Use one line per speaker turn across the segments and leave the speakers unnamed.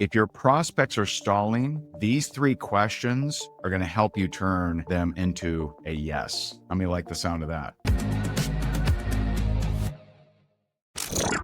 If your prospects are stalling, these 3 questions are going to help you turn them into a yes. How many like the sound of that?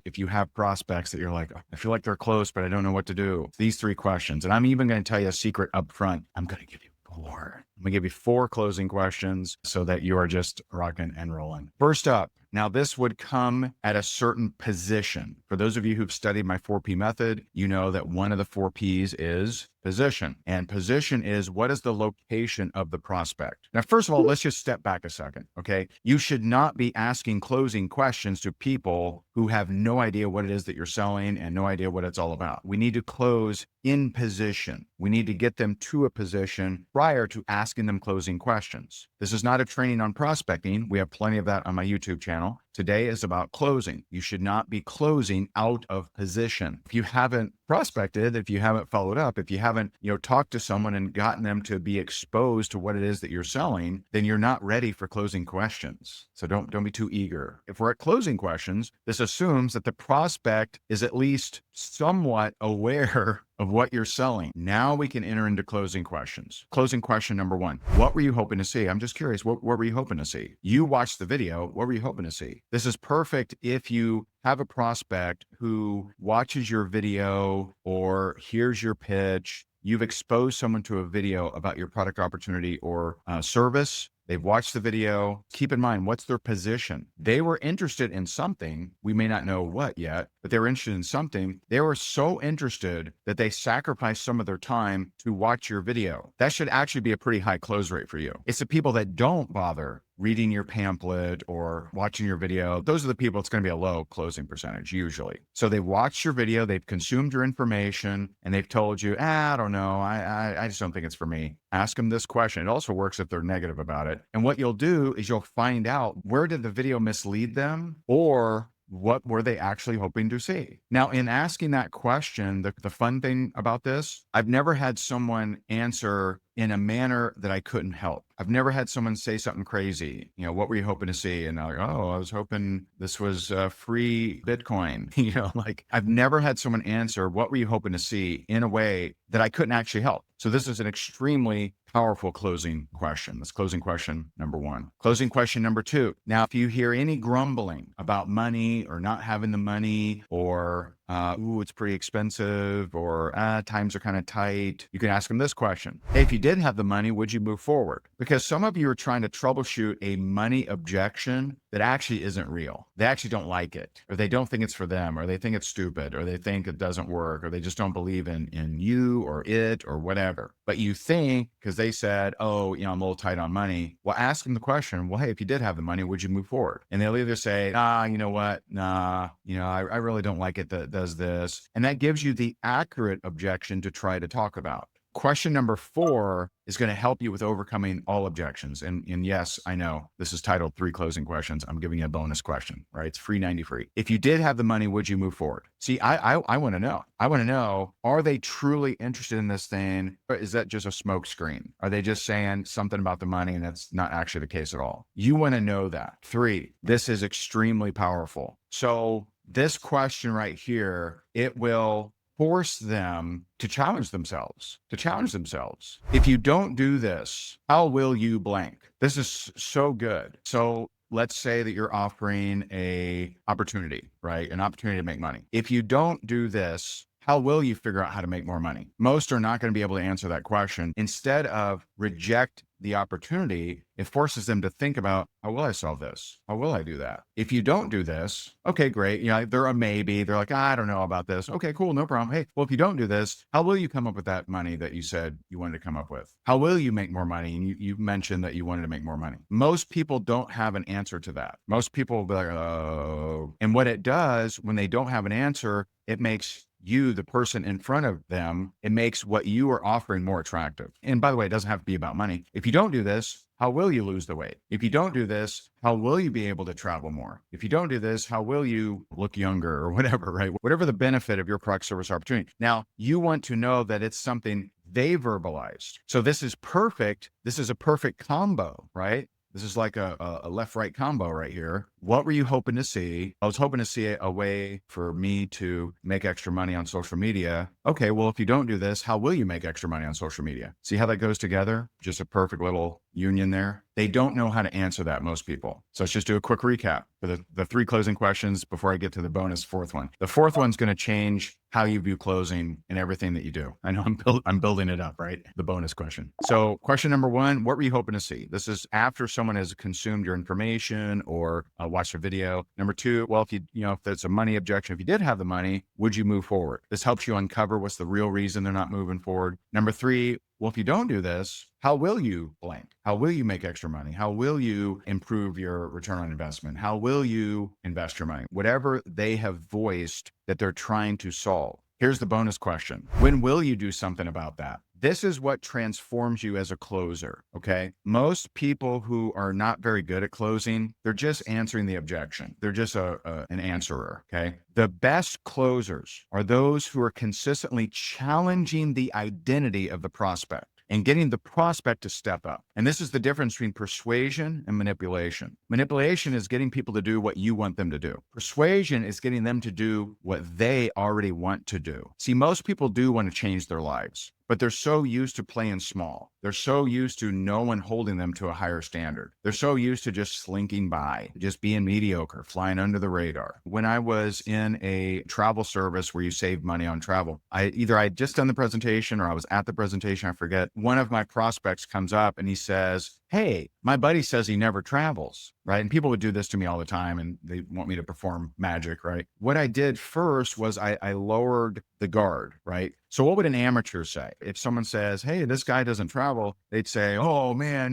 If you have prospects that you're like, I feel like they're close, but I don't know what to do. These 3 questions, and I'm even going to tell you a secret up front. I'm going to give you 4. I'm going to give you 4 closing questions so that you are just rocking and rolling. First up, now this would come at a certain position. For those of you who've studied my 4P method, you know that one of the 4 Ps is position. And position is, what is the location of the prospect? Now, first of all, let's just step back a second, okay? You should not be asking closing questions to people who have no idea what it is that you're selling and no idea what it's all about. We need to close in position. We need to get them to a position prior to asking them closing questions. This is not a training on prospecting. We have plenty of that on my YouTube channel. Today is about closing. You should not be closing out of position. If you haven't prospected, if you haven't followed up, if you haven't, talked to someone and gotten them to be exposed to what it is that you're selling, then you're not ready for closing questions. So don't be too eager. If we're at closing questions, this assumes that the prospect is at least somewhat aware of what you're selling. Now we can enter into closing questions. Closing question number 1. What were you hoping to see? I'm just curious. What were you hoping to see? You watched the video. What were you hoping to see? This is perfect if you have a prospect who watches your video or hears your pitch. You've exposed someone to a video about your product opportunity or service. They've watched the video. Keep in mind, what's their position? They were interested in something. We may not know what yet, but they were interested in something. They were so interested that they sacrificed some of their time to watch your video. That should actually be a pretty high close rate for you. It's the people that don't bother reading your pamphlet or watching your video. Those are the people it's going to be a low closing percentage usually. So they watched your video, they've consumed your information, and they've told you, I don't know, I just don't think it's for me. Ask them this question. It also works if they're negative about it. And what you'll do is you'll find out, where did the video mislead them, or what were they actually hoping to see? Now, in asking that question, the fun thing about this, I've never had someone answer in a manner that I couldn't help. I've never had someone say something crazy. What were you hoping to see? And they're like, I was hoping this was free Bitcoin. I've never had someone answer, what were you hoping to see, in a way that I couldn't actually help. So this is an extremely powerful closing question. That's closing question number 1. Closing question number 2. Now, if you hear any grumbling about money or not having the money, or it's pretty expensive, or times are kind of tight, you can ask them this question. Hey, if you did have the money, would you move forward? Because some of you are trying to troubleshoot a money objection that actually isn't real. They actually don't like it, or they don't think it's for them, or they think it's stupid, or they think it doesn't work, or they just don't believe in you or it or whatever. But you think, because they said, I'm a little tight on money. Well, ask them the question, well, hey, if you did have the money, would you move forward? And they'll either say, you know what? Nah, I really don't like it that does this. And that gives you the accurate objection to try to talk about. Question number 4 is going to help you with overcoming all objections. And yes, I know this is titled 3 closing questions. I'm giving you a bonus question, right? It's free 90 free. If you did have the money, would you move forward? See, I want to know. I want to know, are they truly interested in this thing? Or is that just a smoke screen? Are they just saying something about the money and that's not actually the case at all? You want to know that. 3, this is extremely powerful. So this question right here, it will force them to challenge themselves, If you don't do this, how will you blank? This is so good. So let's say that you're offering a opportunity, right? An opportunity to make money. If you don't do this, how will you figure out how to make more money? Most are not going to be able to answer that question. Instead of reject the opportunity, it forces them to think about, how will I solve this? How will I do that? If you don't do this, okay, great. They're a maybe. They're like, I don't know about this. Okay, cool, no problem. Hey, well, if you don't do this, how will you come up with that money that you said you wanted to come up with? How will you make more money? And you mentioned that you wanted to make more money. Most people don't have an answer to that. Most people will be like, oh. And what it does when they don't have an answer, it makes you, the person in front of them, it makes what you are offering more attractive. And by the way, it doesn't have to be about money. If you don't do this, how will you lose the weight? If you don't do this, how will you be able to travel more? If you don't do this, how will you look younger or whatever, right? Whatever the benefit of your product, service, opportunity. Now, you want to know that it's something they verbalized. So this is perfect. This is a perfect combo, right? This is like a left-right combo right here. What were you hoping to see? I was hoping to see a way for me to make extra money on social media. Okay, well, if you don't do this, how will you make extra money on social media? See how that goes together? Just a perfect little union there. They don't know how to answer that, most people. So let's just do a quick recap for the three closing questions before I get to the bonus fourth one. The fourth one's going to change how you view closing and everything that you do. I know I'm building it up, right? The bonus question. So question number one, what were you hoping to see? This is after someone has consumed your information or watched a video. Number two, well, if there's a money objection, if you did have the money, would you move forward? This helps you uncover what's the real reason they're not moving forward. Number three, well, if you don't do this, how will you blank? How will you make extra money? How will you improve your return on investment? How will you invest your money? Whatever they have voiced that they're trying to solve. Here's the bonus question. When will you do something about that? This is what transforms you as a closer, okay? Most people who are not very good at closing, they're just answering the objection. They're just an answerer, okay? The best closers are those who are consistently challenging the identity of the prospect and getting the prospect to step up. And this is the difference between persuasion and manipulation. Manipulation is getting people to do what you want them to do. Persuasion is getting them to do what they already want to do. See, most people do want to change their lives, but they're so used to playing small. They're so used to no one holding them to a higher standard. They're so used to just slinking by, just being mediocre, flying under the radar. When I was in a travel service where you save money on travel, I had just done the presentation or I was at the presentation, I forget. One of my prospects comes up and he says, hey, my buddy says he never travels, right? And people would do this to me all the time and they want me to perform magic, right? What I did first was I lowered the guard, right? So what would an amateur say? If someone says, hey, this guy doesn't travel, they'd say, oh man,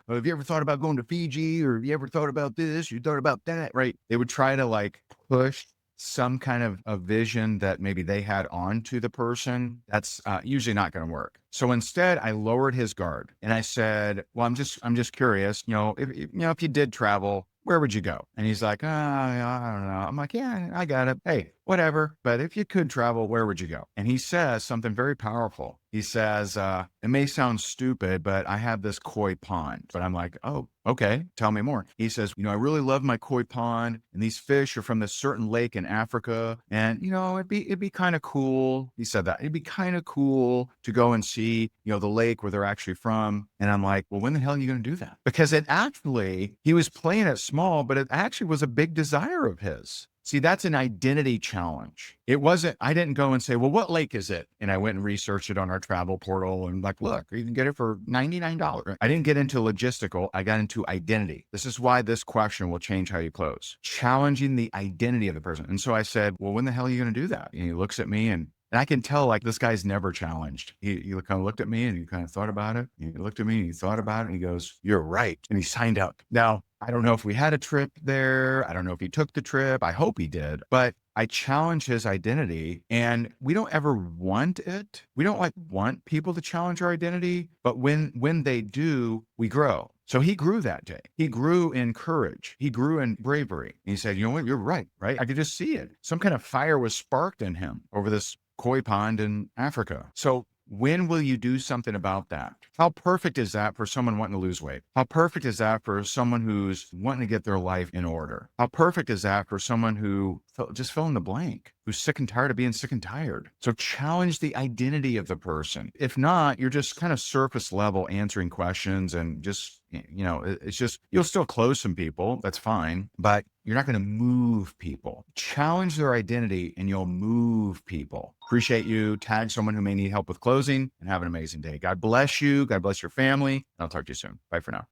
have you ever thought about going to Fiji? Or have you ever thought about this? You thought about that, right? They would try to push some kind of a vision that maybe they had onto the person. That's usually not going to work. So instead, I lowered his guard and I said, well, I'm just curious, if you did travel, where would you go? And he's like, I don't know. I'm like, yeah, I got it. Hey, whatever. But if you could travel, where would you go? And he says something very powerful. He says, it may sound stupid, but I have this koi pond. But I'm like, oh, okay, tell me more. He says, I really love my koi pond and these fish are from this certain lake in Africa. And, it'd be kind of cool. He said that it'd be kind of cool to go and see, the lake where they're actually from. And I'm like, well, when the hell are you going to do that? Because he was playing it small, but it actually was a big desire of his. See, that's an identity challenge. I didn't go and say, well, what lake is it? And I went and researched it on our travel portal and look, you can get it for $99. I didn't get into logistical. I got into identity. This is why this question will change how you close. Challenging the identity of the person. And so I said, well, when the hell are you going to do that? And he looks at me and I can tell this guy's never challenged. He kind of looked at me and he kind of thought about it. He looked at me and he thought about it and he goes, you're right. And he signed up. Now, I don't know if we had a trip there. I don't know if he took the trip. I hope he did. But I challenge his identity and we don't ever want it. We don't want people to challenge our identity. But when they do, we grow. So he grew that day. He grew in courage. He grew in bravery. He said, you know what? You're right, right? I could just see it. Some kind of fire was sparked in him over this koi pond in Africa. So when will you do something about that? How perfect is that for someone wanting to lose weight? How perfect is that for someone who's wanting to get their life in order? How perfect is that for someone who just fill in the blank, who's sick and tired of being sick and tired? So challenge the identity of the person. If not, you're just kind of surface level answering questions and just, it's just, you'll still close some people. That's fine, but you're not going to move people. Challenge their identity and you'll move people. Appreciate you. Tag someone who may need help with closing and have an amazing day. God bless you. God bless your family. I'll talk to you soon. Bye for now.